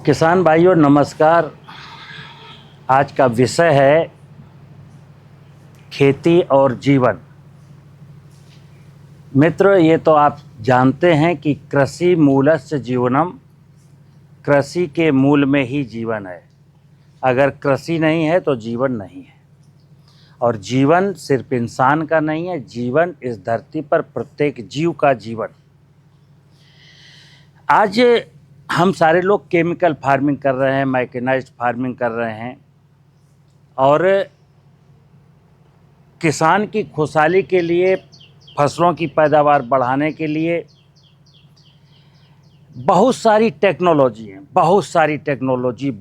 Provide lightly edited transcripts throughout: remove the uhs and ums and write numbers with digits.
किसान भाइयों नमस्कार। आज का विषय है खेती और जीवन। मित्र, ये तो आप जानते हैं कि कृषि मूलस्य जीवनम, कृषि के मूल में ही जीवन है। अगर कृषि नहीं है तो जीवन नहीं है। और जीवन सिर्फ इंसान का नहीं है, जीवन इस धरती पर प्रत्येक जीव का जीवन। आज हम सारे लोग केमिकल फार्मिंग कर रहे हैं, मैकेनाइज्ड फार्मिंग कर रहे हैं और किसान की खुशहाली के लिए, फसलों की पैदावार बढ़ाने के लिए बहुत सारी टेक्नोलॉजी है,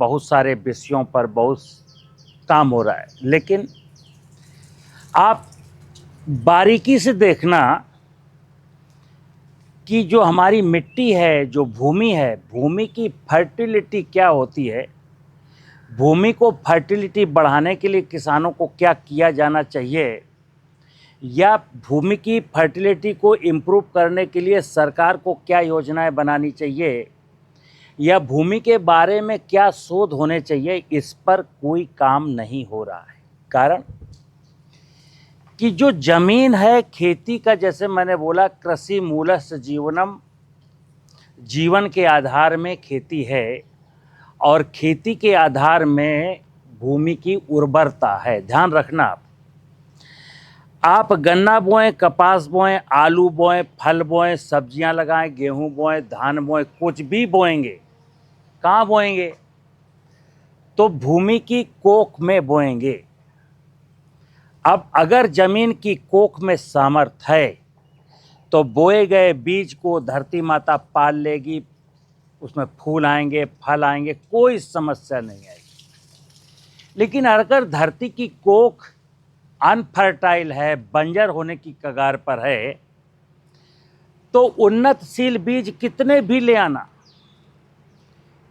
बहुत सारे विषयों पर बहुत काम हो रहा है। लेकिन आप बारीकी से देखना कि जो हमारी मिट्टी है, जो भूमि है, भूमि की फर्टिलिटी क्या होती है, भूमि को फर्टिलिटी बढ़ाने के लिए किसानों को क्या किया जाना चाहिए, या भूमि की फर्टिलिटी को इम्प्रूव करने के लिए सरकार को क्या योजनाएं बनानी चाहिए, या भूमि के बारे में क्या शोध होने चाहिए, इस पर कोई काम नहीं हो रहा है। कारण कि जो जमीन है खेती का, जैसे मैंने बोला, कृषि मूलस्य जीवनम, जीवन के आधार में खेती है और खेती के आधार में भूमि की उर्वरता है। ध्यान रखना, आप गन्ना बोएं, कपास बोएं, आलू बोएं, फल बोएं, सब्जियां लगाएं, गेहूं बोएं, धान बोएं, कुछ भी बोएंगे, कहाँ बोएंगे? तो भूमि की कोख में बोएंगे। अब अगर जमीन की कोख में सामर्थ्य है तो बोए गए बीज को धरती माता पाल लेगी, उसमें फूल आएंगे, फल आएंगे, कोई समस्या नहीं आएगी। लेकिन अगर धरती की कोख अनफर्टाइल है, बंजर होने की कगार पर है, तो उन्नतशील बीज कितने भी ले आना,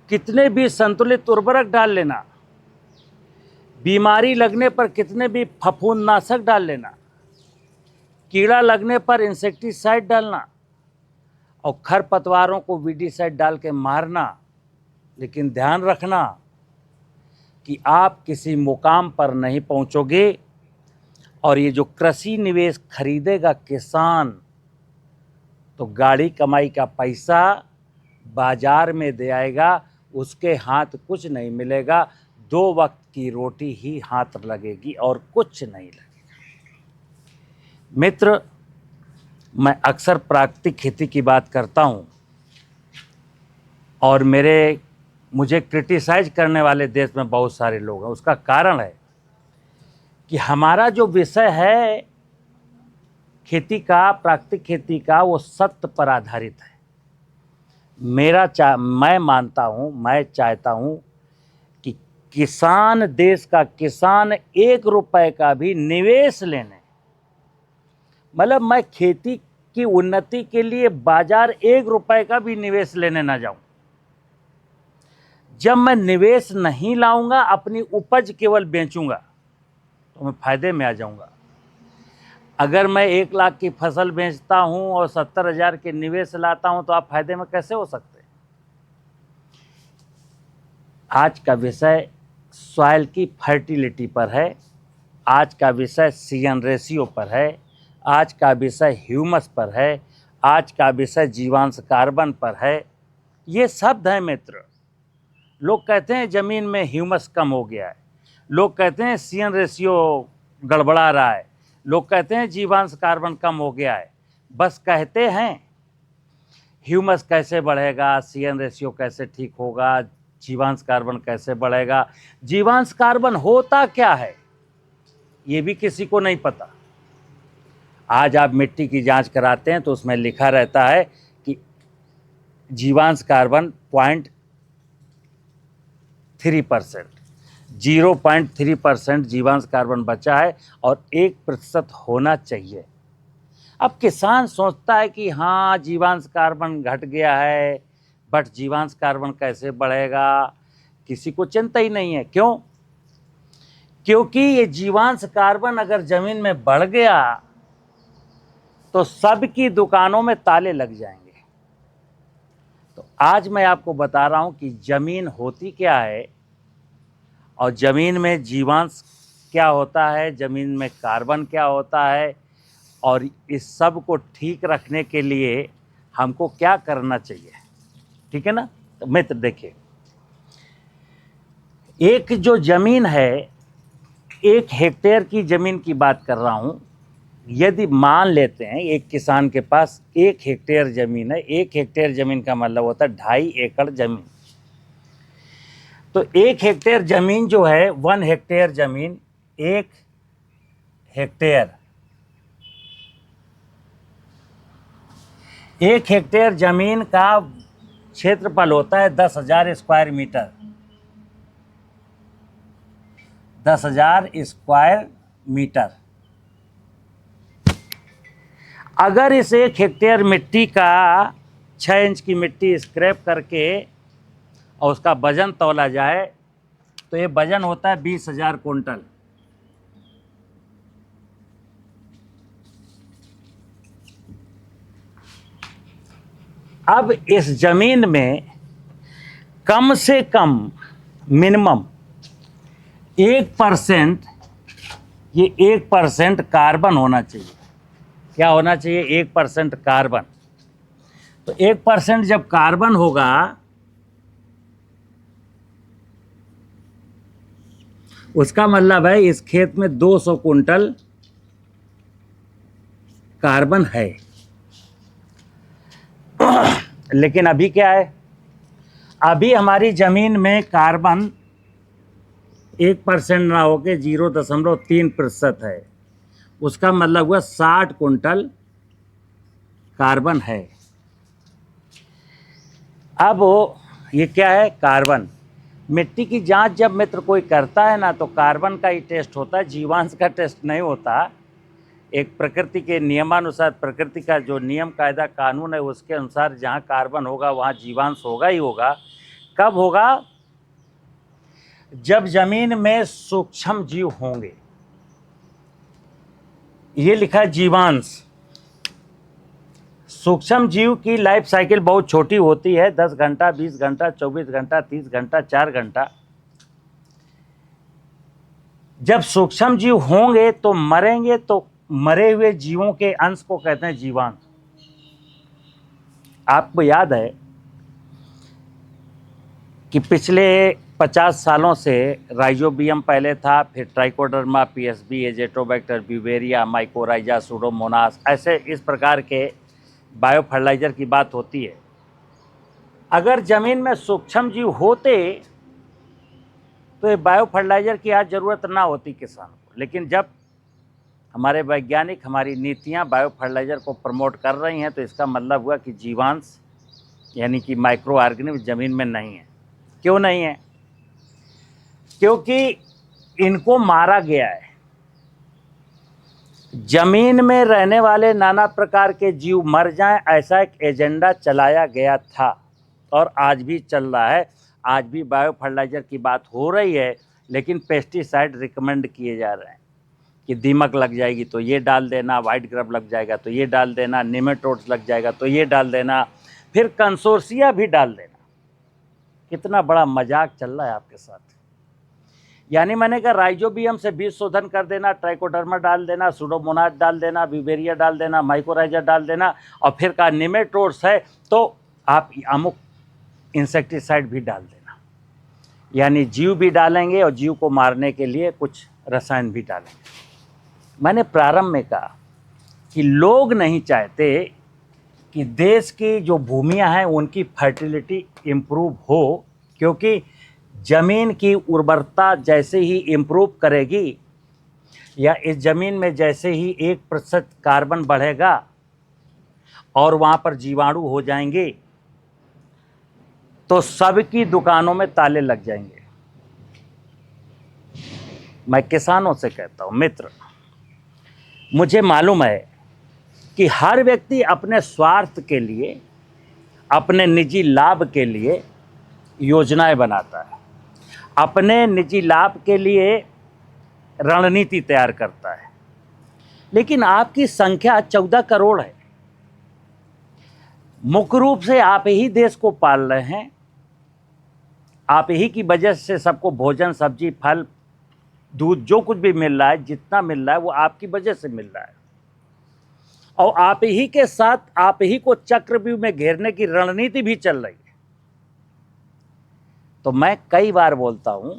कितने भी संतुलित उर्वरक डाल लेना, बीमारी लगने पर कितने भी फफूंदनाशक डाल लेना, कीड़ा लगने पर इंसेक्टिसाइड डालना और खरपतवारों को वीडीसाइड डाल के मारना, लेकिन ध्यान रखना कि आप किसी मुकाम पर नहीं पहुंचोगे। और ये जो कृषि निवेश खरीदेगा किसान, तो गाड़ी कमाई का पैसा बाजार में दे आएगा, उसके हाथ कुछ नहीं मिलेगा, 2 वक्त की रोटी ही हाथ लगेगी और कुछ नहीं लगेगा। मित्र, मैं अक्सर प्राकृतिक खेती की बात करता हूँ और मुझे क्रिटिसाइज करने वाले देश में बहुत सारे लोग हैं। उसका कारण है कि हमारा जो विषय है खेती का, प्राकृतिक खेती का, वो सत्य पर आधारित है। मैं मानता हूँ, मैं चाहता हूँ कि किसान, देश का किसान 1 रुपए का भी निवेश लेने, मतलब मैं खेती की उन्नति के लिए बाजार 1 रुपए का भी निवेश लेने ना जाऊं। जब मैं निवेश नहीं लाऊंगा, अपनी उपज केवल बेचूंगा, तो मैं फायदे में आ जाऊंगा। अगर मैं 1 लाख की फसल बेचता हूं और 70,000 के निवेश लाता हूं, तो आप फायदे में कैसे हो सकते हैं? आज का विषय सॉइल की फर्टिलिटी पर है, आज का विषय सीएन रेशियो पर है, आज का विषय ह्यूमस पर है, आज का विषय जीवांश कार्बन पर है। ये शब्द हैं मित्र। लोग कहते हैं जमीन में ह्यूमस कम हो गया है, लोग कहते हैं सीएन रेशियो गड़बड़ा रहा है, लोग कहते हैं जीवांश कार्बन कम हो गया है। बस कहते हैं। ह्यूमस कैसे बढ़ेगा, सीएन रेशियो कैसे ठीक होगा, जीवांश कार्बन कैसे बढ़ेगा, जीवांश कार्बन होता क्या है, ये भी किसी को नहीं पता। आज आप मिट्टी की जांच कराते हैं तो उसमें लिखा रहता है कि जीवांश कार्बन 0.3%, 0.3% जीवांश कार्बन बचा है और 1% होना चाहिए। अब किसान सोचता है कि हाँ, जीवांश कार्बन घट गया है, बट जीवांश कार्बन कैसे बढ़ेगा, किसी को चिंता ही नहीं है। क्यों? क्योंकि ये जीवांश कार्बन अगर जमीन में बढ़ गया तो सबकी दुकानों में ताले लग जाएंगे। तो आज मैं आपको बता रहा हूं कि ज़मीन होती क्या है और ज़मीन में जीवांश क्या होता है, ज़मीन में कार्बन क्या होता है और इस सब को ठीक रखने के लिए हमको क्या करना चाहिए। ठीक है ना। तो मित्र देखिए, एक जो ज़मीन है, 1 हेक्टेयर की ज़मीन की बात कर रहा हूं। यदि मान लेते हैं एक किसान के पास 1 हेक्टेयर ज़मीन है, 1 हेक्टेयर ज़मीन का मतलब होता है 2.5 एकड़ ज़मीन। तो 1 हेक्टेयर ज़मीन जो है, 1 हेक्टेयर ज़मीन, 1 हेक्टेयर, 1 हेक्टेयर ज़मीन का क्षेत्रफल होता है 10,000 स्क्वायर मीटर। 10,000 square metre. अगर इस 1 हेक्टेयर मिट्टी का 6 इंच की मिट्टी स्क्रैप करके और उसका वजन तौला जाए तो ये वजन होता है 20,000 कुंटल। अब इस जमीन में कम से कम मिनिमम 1%, ये 1% कार्बन होना चाहिए। क्या होना चाहिए? 1% कार्बन। तो 1% जब कार्बन होगा उसका मतलब है इस खेत में 200 कुंटल कार्बन है। लेकिन अभी क्या है? अभी हमारी जमीन में कार्बन 1% ना होके 0.3% है। उसका मतलब हुआ 60 कुंटल कार्बन है। अब ये क्या है? कार्बन। मिट्टी की जांच जब मित्र कोई करता है ना, तो कार्बन का ही टेस्ट होता है, जीवांश का टेस्ट नहीं होता। एक प्रकृति के नियमानुसार, प्रकृति का जो नियम कायदा कानून है उसके अनुसार जहाँ कार्बन होगा वहाँ जीवांश होगा ही होगा। कब होगा? जब जमीन में सूक्ष्म जीव होंगे। ये लिखा है जीवांश। सूक्ष्म जीव की लाइफ साइकिल बहुत छोटी होती है, 10 घंटा, 20 घंटा, 24 घंटा, 30 घंटा, 4 घंटा। जब सूक्ष्म जीव होंगे तो मरेंगे, तो मरे हुए जीवों के अंश को कहते हैं जीवांश। आपको याद है कि पिछले 50 सालों से राइजोबियम पहले था, फिर trichoderma, PSB, Azotobacter, Beauveria, mycorrhiza, Pseudomonas, ऐसे इस प्रकार के बायो फर्टिलाइजर की बात होती है। अगर जमीन में सूक्ष्म जीव होते तो ये बायो फर्टिलाइजर की आज ज़रूरत ना होती किसान को। लेकिन जब हमारे वैज्ञानिक, हमारी नीतियां बायो फर्टिलाइजर को प्रमोट कर रही हैं तो इसका मतलब हुआ कि जीवांश यानी कि माइक्रो ऑर्गेनिज्म ज़मीन में नहीं है। क्यों नहीं है? क्योंकि इनको मारा गया है। जमीन में रहने वाले नाना प्रकार के जीव मर जाएं, ऐसा एक एजेंडा चलाया गया था और आज भी चल रहा है। आज भी बायो फर्टिलाइजर की बात हो रही है, लेकिन पेस्टिसाइड रिकमेंड किए जा रहे हैं कि दीमक लग जाएगी तो ये डाल देना, वाइट ग्रब लग जाएगा तो ये डाल देना, निमेटोड्स लग जाएगा तो ये डाल देना, फिर कंसोर्सिया भी डाल देना। कितना बड़ा मजाक चल रहा है आपके साथ। यानी मैंने कहा राइजोबियम से बीज शोधन कर देना, ट्राइकोडर्मा डाल देना, सूडोमोनास डाल देना, ब्यूवेरिया डाल देना, माइकोराइजा डाल देना, और फिर कहा निमेटोड्स है तो आप अमुक इंसेक्टिसाइड भी डाल देना। यानी जीव भी डालेंगे और जीव को मारने के लिए कुछ रसायन भी डालेंगे। मैंने प्रारंभ में कहा कि लोग नहीं चाहते कि देश की जो भूमियां हैं उनकी फर्टिलिटी इम्प्रूव हो, क्योंकि ज़मीन की उर्वरता जैसे ही इम्प्रूव करेगी या इस ज़मीन में जैसे ही 1% कार्बन बढ़ेगा और वहाँ पर जीवाणु हो जाएंगे तो सबकी दुकानों में ताले लग जाएंगे। मैं किसानों से कहता हूँ, मित्र, मुझे मालूम है कि हर व्यक्ति अपने स्वार्थ के लिए, अपने निजी लाभ के लिए योजनाएं बनाता है, अपने निजी लाभ के लिए रणनीति तैयार करता है। लेकिन आपकी संख्या 14 करोड़ है। मुख्य रूप से आप ही देश को पाल रहे हैं, आप ही की वजह से सबको भोजन, सब्जी, फल, दूध जो कुछ भी मिल रहा है, जितना मिल रहा है वो आपकी वजह से मिल रहा है। और आप ही के साथ आप ही को चक्रव्यूह में घेरने की रणनीति भी चल रही है। तो मैं कई बार बोलता हूं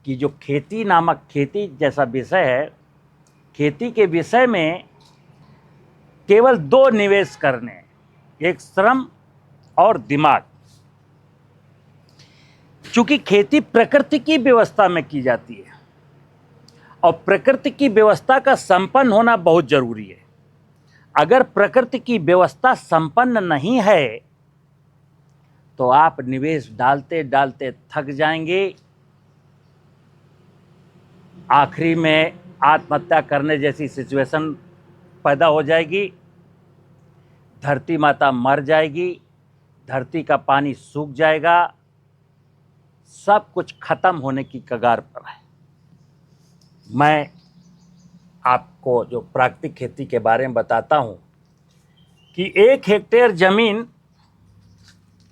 कि जो खेती नामक, खेती जैसा विषय है, खेती के विषय में केवल दो निवेश करने, एक श्रम और दिमाग। क्योंकि खेती प्रकृति की व्यवस्था में की जाती है और प्रकृति की व्यवस्था का संपन्न होना बहुत जरूरी है। अगर प्रकृति की व्यवस्था संपन्न नहीं है तो आप निवेश डालते डालते थक जाएंगे, आखिरी में आत्महत्या करने जैसी सिचुएशन पैदा हो जाएगी, धरती माता मर जाएगी, धरती का पानी सूख जाएगा, सब कुछ खत्म होने की कगार पर है। मैं आपको जो प्राकृतिक खेती के बारे में बताता हूं कि 1 हेक्टेयर जमीन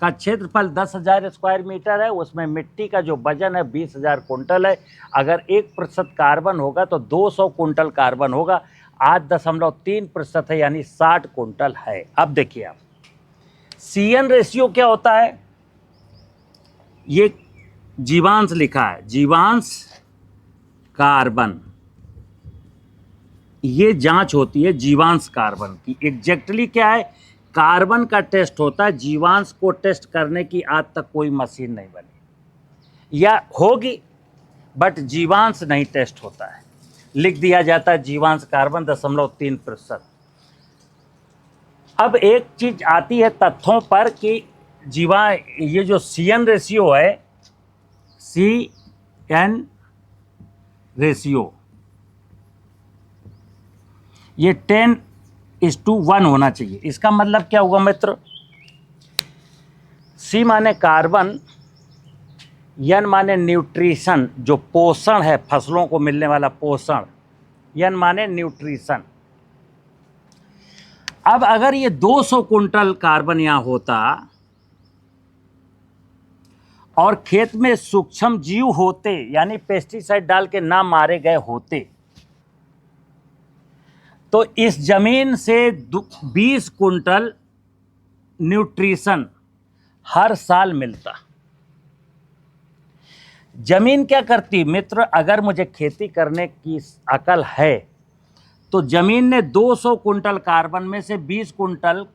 का क्षेत्रफल 10,000 स्क्वायर मीटर है, उसमें मिट्टी का जो वजन है 20,000 कुंटल है। अगर 1% कार्बन होगा तो 200 कुंटल कार्बन होगा, 8.3% है, यानी 60 कुंटल है। अब देखिए आप, CN रेशियो क्या होता है, ये जीवांश लिखा है, जीवांश कार्बन, ये जांच होती है जीवांश कार्बन की। एग्जैक्टली क्या है, कार्बन का टेस्ट होता है, जीवांश को टेस्ट करने की आज तक कोई मशीन नहीं बनी, या होगी बट जीवांश नहीं टेस्ट होता है। लिख दिया जाता है जीवांश कार्बन 0.3%। अब एक चीज आती है तथ्यों पर कि ये जो CN रेशियो है, CN रेशियो, ये 10:1 होना चाहिए। इसका मतलब क्या हुआ मित्र, C माने कार्बन, N माने न्यूट्रिशन, जो पोषण है, फसलों को मिलने वाला पोषण, N माने न्यूट्रिशन। अब अगर ये 200 कुंटल कार्बन यहां होता और खेत में सूक्ष्म जीव होते, यानी पेस्टिसाइड डाल के ना मारे गए होते, तो इस जमीन से 20 कुंटल न्यूट्रिशन हर साल मिलता। जमीन क्या करती मित्र, अगर मुझे खेती करने की अकल है तो जमीन ने 200 कुंटल कार्बन में से 20 कुंटल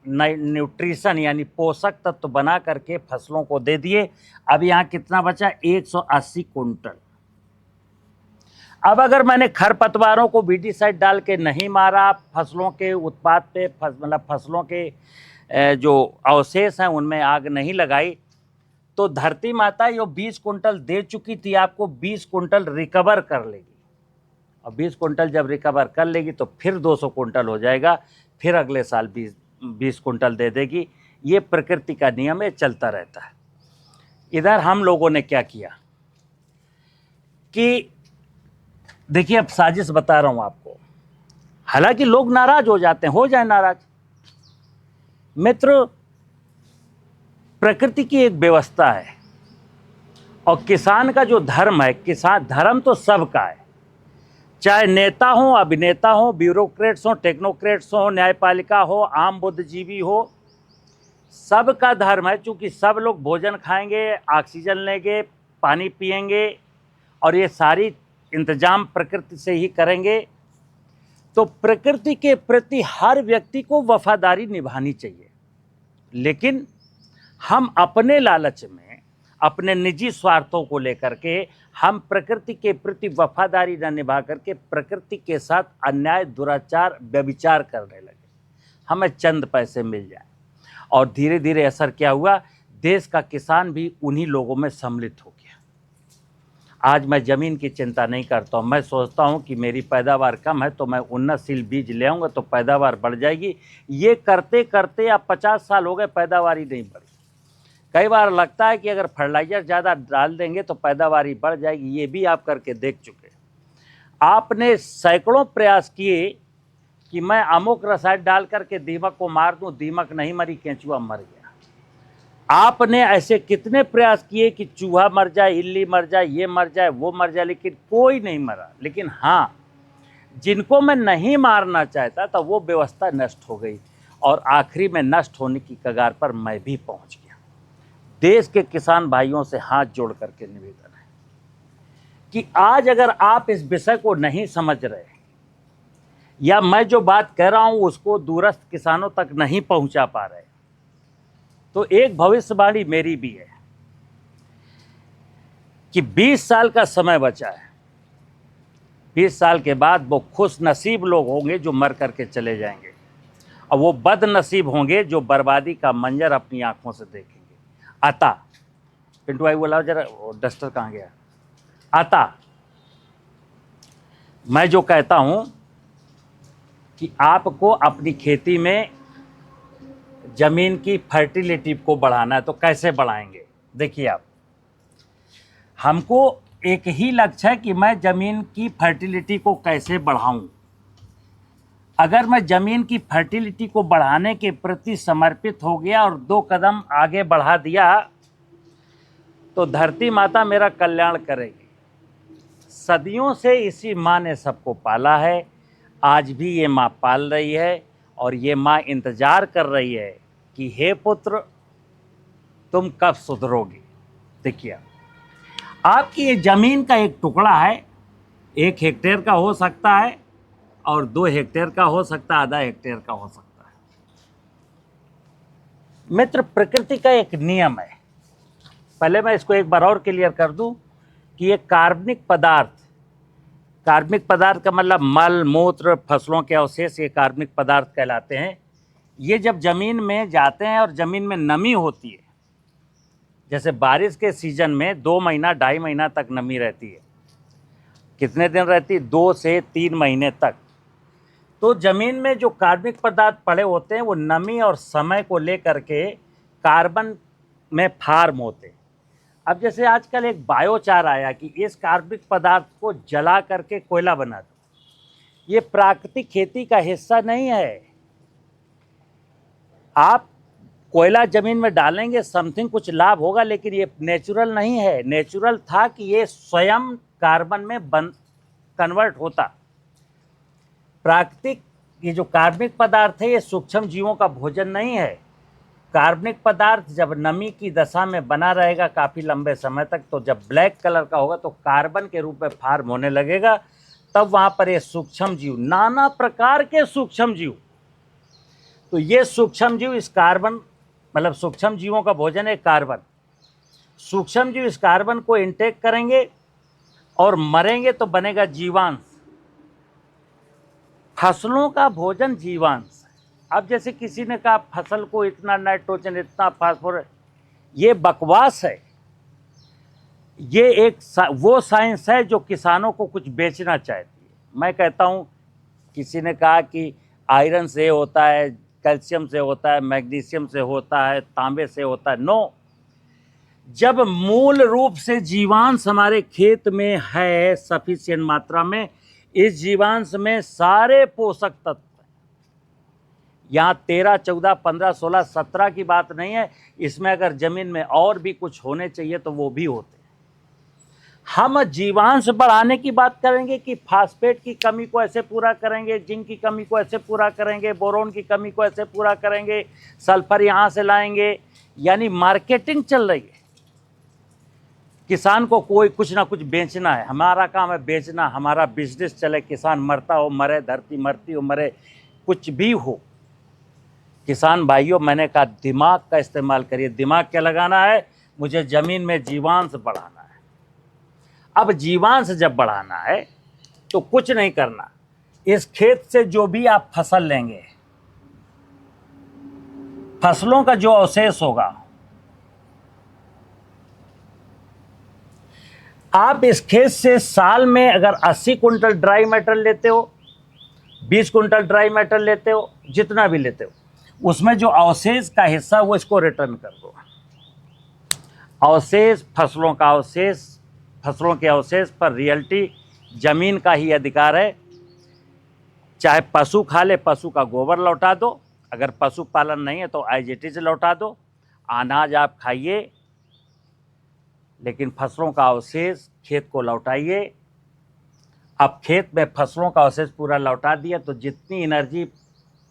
न्यूट्रिशन यानी पोषक तत्व बना करके फसलों को दे दिए। अब यहाँ कितना बचा, 180 कुंटल। अब अगर मैंने खरपतवारों को वीडीसाइड डाल के नहीं मारा, फसलों के उत्पाद पे मतलब फसलों के जो अवशेष हैं उनमें आग नहीं लगाई, तो धरती माता ये 20 कुंटल दे चुकी थी आपको, 20 कुंटल रिकवर कर लेगी। और 20 कुंटल जब रिकवर कर लेगी तो फिर 200 कुंटल हो जाएगा, फिर अगले साल 20 कुंटल दे देगी। ये प्रकृति का नियम है, चलता रहता है। इधर हम लोगों ने क्या किया कि देखिए, अब साजिश बता रहा हूं आपको, हालांकि लोग नाराज हो जाते हैं, हो जाए नाराज। मित्र, प्रकृति की एक व्यवस्था है और किसान का जो धर्म है, किसान धर्म तो सबका है, चाहे नेता हो, अभिनेता हो, ब्यूरोक्रेट्स हो, टेक्नोक्रेट्स हो, न्यायपालिका हो, आम बुद्धिजीवी हो, सबका धर्म है। चूंकि सब लोग भोजन खाएंगे, ऑक्सीजन लेंगे, पानी पिएंगे और ये सारी इंतजाम प्रकृति से ही करेंगे, तो प्रकृति के प्रति हर व्यक्ति को वफादारी निभानी चाहिए। लेकिन हम अपने लालच में, अपने निजी स्वार्थों को लेकर के हम प्रकृति के प्रति वफादारी न निभा करके प्रकृति के साथ अन्याय, दुराचार, व्यभिचार करने लगे, हमें चंद पैसे मिल जाए। और धीरे धीरे असर क्या हुआ, देश का किसान भी उन्हीं लोगों में सम्मिलित हो गया। आज मैं ज़मीन की चिंता नहीं करता हूँ, मैं सोचता हूँ कि मेरी पैदावार कम है तो मैं उन्नतशील बीज ले आऊँगा तो पैदावार बढ़ जाएगी। ये करते करते अब 50 साल हो गए, पैदावार ही नहीं बढ़ी। कई बार लगता है कि अगर फर्टिलाइजर ज़्यादा डाल देंगे तो पैदावार ही बढ़ जाएगी, ये भी आप करके देख चुके। आपने सैकड़ों प्रयास किए कि मैं अमुक रसायन डाल करके दीमक को मार दूं, दीमक नहीं मरी, केंचुआ मर गया। आपने ऐसे कितने प्रयास किए कि चूहा मर जाए, इल्ली मर जाए, ये मर जाए, वो मर जाए, लेकिन कोई नहीं मरा। लेकिन हाँ, जिनको मैं नहीं मारना चाहता था वो व्यवस्था नष्ट हो गई, और आखिरी में नष्ट होने की कगार पर मैं भी पहुंच गया। देश के किसान भाइयों से हाथ जोड़ करके निवेदन है कि आज अगर आप इस विषय को नहीं समझ रहे, या मैं जो बात कह रहा हूं उसको दूरस्थ किसानों तक नहीं पहुंचा पा रहे, तो एक भविष्यवाणी मेरी भी है कि 20 साल का समय बचा है। 20 साल के बाद वो खुश नसीब लोग होंगे जो मर करके चले जाएंगे, और वो बदनसीब होंगे जो बर्बादी का मंजर अपनी आंखों से देखेंगे। आता, पिंटू भाई बोला जरा, डस्टर कहाँ गया? आता, मैं जो कहता हूं कि आपको अपनी खेती में जमीन की फर्टिलिटी को बढ़ाना है, तो कैसे बढ़ाएंगे? देखिए आप, हमको एक ही लक्ष्य है कि मैं जमीन की फर्टिलिटी को कैसे बढ़ाऊं। अगर मैं जमीन की फर्टिलिटी को बढ़ाने के प्रति समर्पित हो गया और 2 कदम आगे बढ़ा दिया, तो धरती माता मेरा कल्याण करेगी। सदियों से इसी माँ ने सबको पाला है, आज भी ये माँ पाल रही है, और ये माँ इंतजार कर रही है कि हे पुत्र, तुम कब सुधरोगे। देखिए, आपकी ये जमीन का एक टुकड़ा है, 1 हेक्टेयर का हो सकता है, और 2 हेक्टेयर का हो सकता है, आधा हेक्टेयर का हो सकता है। मित्र, प्रकृति का एक नियम है। पहले मैं इसको एक बार और क्लियर कर दूं कि ये कार्बनिक पदार्थ का मतलब मल मूत्र, फसलों के अवशेष, ये कार्बनिक पदार्थ कहलाते हैं। ये जब जमीन में जाते हैं और जमीन में नमी होती है, जैसे बारिश के सीजन में 2 महीना 2.5 महीना तक नमी रहती है। कितने दिन रहती है? 2 से 3 महीने तक। तो जमीन में जो कार्बनिक पदार्थ पड़े होते हैं वो नमी और समय को लेकर के कार्बन में फार्म होते हैं। अब जैसे आजकल एक बायोचार आया कि इस कार्बनिक पदार्थ को जला करके कोयला बना दो, ये प्राकृतिक खेती का हिस्सा नहीं है। आप कोयला जमीन में डालेंगे, समथिंग कुछ लाभ होगा, लेकिन ये नेचुरल नहीं है। नेचुरल था कि ये स्वयं कार्बन में कन्वर्ट होता। प्राकृतिक ये जो कार्बनिक पदार्थ है, ये सूक्ष्म जीवों का भोजन नहीं है। कार्बनिक पदार्थ जब नमी की दशा में बना रहेगा काफ़ी लंबे समय तक, तो जब ब्लैक कलर का होगा तो कार्बन के रूप में फार्म होने लगेगा। तब वहाँ पर ये सूक्ष्म जीव, नाना प्रकार के सूक्ष्म जीव, तो ये सूक्ष्म जीव इस कार्बन, मतलब सूक्ष्म जीवों का भोजन है कार्बन। सूक्ष्म जीव इस कार्बन को इंटेक करेंगे और मरेंगे तो बनेगा जीवांश। फसलों का भोजन जीवांश। अब जैसे किसी ने कहा फसल को इतना नाइट्रोजन, इतना फास्फोरस, ये बकवास है। ये एक वो साइंस है जो किसानों को कुछ बेचना चाहती है। मैं कहता हूँ, किसी ने कहा कि आयरन से होता है, कैल्शियम से होता है, मैग्नीशियम से होता है, तांबे से होता है। नो, जब मूल रूप से जीवांश हमारे खेत में है सफिशिएंट मात्रा में, इस जीवांश में सारे पोषक तत्व, यहाँ 13, 14, 15, 16, 17 की बात नहीं है। इसमें अगर जमीन में और भी कुछ होने चाहिए तो वो भी होते हैं। हम जीवांश बढ़ाने की बात करेंगे कि फास्फेट की कमी को ऐसे पूरा करेंगे, जिंक की कमी को ऐसे पूरा करेंगे, बोरोन की कमी को ऐसे पूरा करेंगे, सल्फर यहाँ से लाएंगे, यानी मार्केटिंग चल रही है। किसान को कोई कुछ ना कुछ बेचना है, हमारा काम है बेचना, हमारा बिजनेस चले, किसान मरता हो मरे, धरती मरती हो मरे, कुछ भी हो। किसान भाइयों, मैंने कहा दिमाग का इस्तेमाल करिए। दिमाग क्या लगाना है? मुझे ज़मीन में जीवांश बढ़ाना है। अब जीवांश जब बढ़ाना है तो कुछ नहीं करना, इस खेत से जो भी आप फसल लेंगे, फसलों का जो अवशेष होगा, आप इस खेत से साल में अगर 80 कुंटल ड्राई मैटर लेते हो, 20 कुंटल ड्राई मैटर लेते हो, जितना भी लेते हो, उसमें जो अवशेष का हिस्सा वो इसको रिटर्न कर दो। अवशेष, फसलों का अवशेष, फसलों के अवशेष पर रियल्टी जमीन का ही अधिकार है। चाहे पशु खा ले, पशु का गोबर लौटा दो, अगर पशुपालन नहीं है तो एज इट इज लौटा दो। अनाज आप खाइए, लेकिन फसलों का अवशेष खेत को लौटाइए। अब खेत में फसलों का अवशेष पूरा लौटा दिया तो जितनी एनर्जी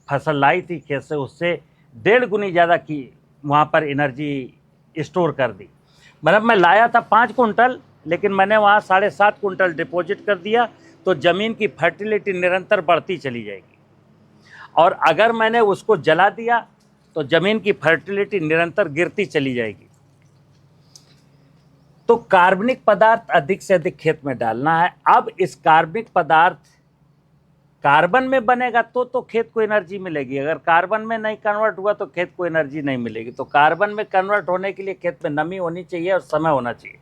फसल लाई थी खेत से, उससे 1.5 गुनी ज़्यादा की वहाँ पर एनर्जी स्टोर कर दी। मतलब मैं लाया था 5 कुंटल, लेकिन मैंने वहाँ 7.5 कुंटल डिपॉजिट कर दिया, तो ज़मीन की फर्टिलिटी निरंतर बढ़ती चली जाएगी। और अगर मैंने उसको जला दिया तो ज़मीन की फर्टिलिटी निरंतर गिरती चली जाएगी। तो कार्बनिक पदार्थ अधिक से अधिक खेत में डालना है। अब इस कार्बनिक पदार्थ कार्बन में बनेगा तो खेत को एनर्जी मिलेगी, अगर कार्बन में नहीं कन्वर्ट हुआ तो खेत को एनर्जी नहीं मिलेगी। तो कार्बन में कन्वर्ट होने के लिए खेत में नमी होनी चाहिए और समय होना चाहिए।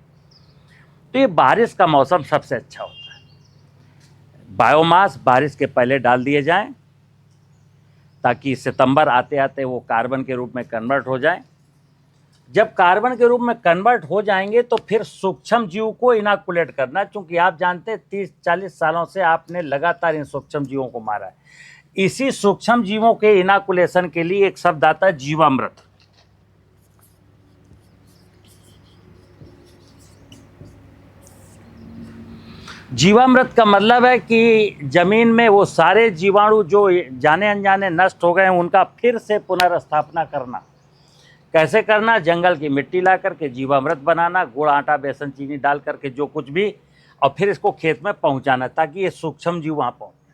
तो ये बारिश का मौसम सबसे अच्छा होता है। बायोमास बारिश के पहले डाल दिए जाएं, ताकि सितंबर आते आते वो कार्बन के रूप में कन्वर्ट हो जाए। जब कार्बन के रूप में कन्वर्ट हो जाएंगे तो फिर सूक्ष्म जीव को इनाकुलेट करना, क्योंकि आप जानते हैं 30-40 सालों से आपने लगातार इन सूक्ष्म जीवों को मारा है। इसी सूक्ष्म जीवों के इनाकुलेशन के लिए एक शब्द आता है जीवामृत। जीवामृत का मतलब है कि जमीन में वो सारे जीवाणु जो जाने अनजाने नष्ट हो गए हैं, उनका फिर से पुनर्स्थापना करना। कैसे करना? जंगल की मिट्टी ला करके जीवामृत बनाना, गुड़, आटा, बेसन, चीनी डाल करके जो कुछ भी, और फिर इसको खेत में पहुंचाना, ताकि ये सूक्ष्म जीव वहाँ पहुँचे।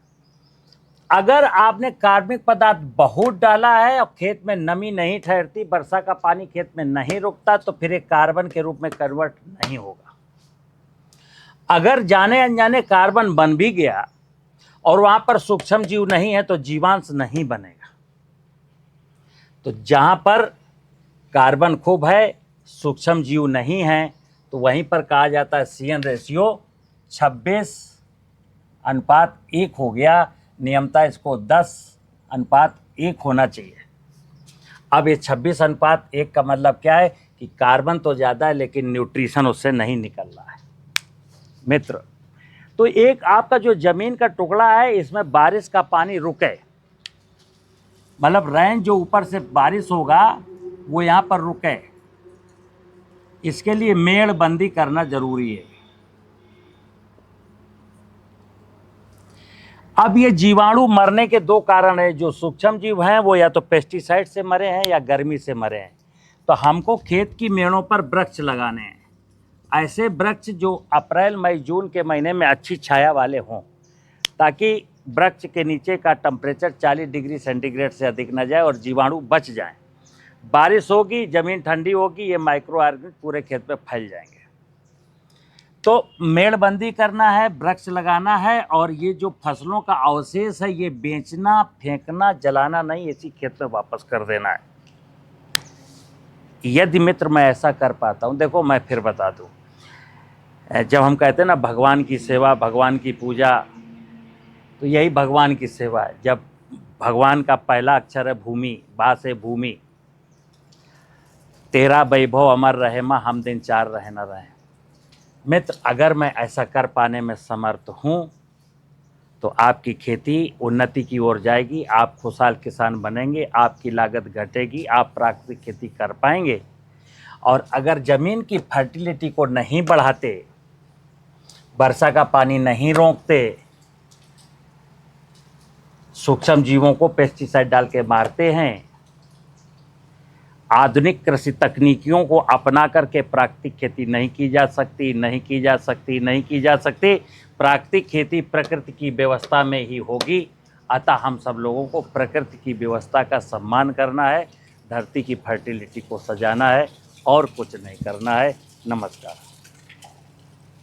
अगर आपने कार्बनिक पदार्थ बहुत डाला है और खेत में नमी नहीं ठहरती, वर्षा का पानी खेत में नहीं रुकता, तो फिर एक कार्बन के रूप में कन्वर्ट नहीं होगा। अगर जाने अनजाने कार्बन बन भी गया और वहां पर सूक्ष्म जीव नहीं है तो जीवांश नहीं बनेगा। तो जहां पर कार्बन खूब है, सूक्ष्म जीव नहीं है, तो वहीं पर कहा जाता है CN रेशियो 26:1 हो गया। नियमता इसको 10:1 होना चाहिए। अब ये 26:1 का मतलब क्या है कि कार्बन तो ज़्यादा है लेकिन न्यूट्रिशन उससे नहीं निकल रहा है मित्र। तो एक आपका जो जमीन का टुकड़ा है, इसमें बारिश का पानी रुके, मतलब रेन जो ऊपर से बारिश होगा वो यहाँ पर रुके, इसके लिए मेड़बंदी करना जरूरी है। अब ये जीवाणु मरने के 2 कारण है। जो सूक्ष्म जीव हैं वो या तो पेस्टिसाइड से मरे हैं या गर्मी से मरे हैं। तो हमको खेत की मेड़ों पर वृक्ष लगाने हैं, ऐसे वृक्ष जो अप्रैल, मई, जून के महीने में अच्छी छाया वाले हों, ताकि वृक्ष के नीचे का टेम्परेचर 40 डिग्री सेंटीग्रेड से अधिक न जाए और जीवाणु बच जाएं। बारिश होगी, ज़मीन ठंडी होगी, ये माइक्रो ऑर्गेनिज्म पूरे खेत में फैल जाएंगे। तो मेड़बंदी करना है, वृक्ष लगाना है, और ये जो फसलों का अवशेष है ये बेचना, फेंकना, जलाना नहीं, इसी खेत में वापस कर देना है। यदि मित्र मैं ऐसा कर पाता हूँ, देखो मैं फिर बता दूँ, जब हम कहते हैं ना भगवान की सेवा, भगवान की पूजा, तो यही भगवान की सेवा है। जब भगवान का पहला अक्षर है भूमि, बा से भूमि, तेरा वैभव अमर रहे माँ, हम दिन 4 रहे न रहे। मित्र अगर मैं ऐसा कर पाने में समर्थ हूँ तो आपकी खेती उन्नति की ओर जाएगी, आप खुशहाल किसान बनेंगे, आपकी लागत घटेगी, आप प्राकृतिक खेती कर पाएंगे। और अगर ज़मीन की फर्टिलिटी को नहीं बढ़ाते, वर्षा का पानी नहीं रोकते, सूक्ष्म जीवों को पेस्टिसाइड डाल के मारते हैं, आधुनिक कृषि तकनीकियों को अपना करके प्राकृतिक खेती नहीं की जा सकती। प्राकृतिक खेती प्रकृति की व्यवस्था में ही होगी। अतः हम सब लोगों को प्रकृति की व्यवस्था का सम्मान करना है, धरती की फर्टिलिटी को सजाना है और कुछ नहीं करना है। नमस्कार।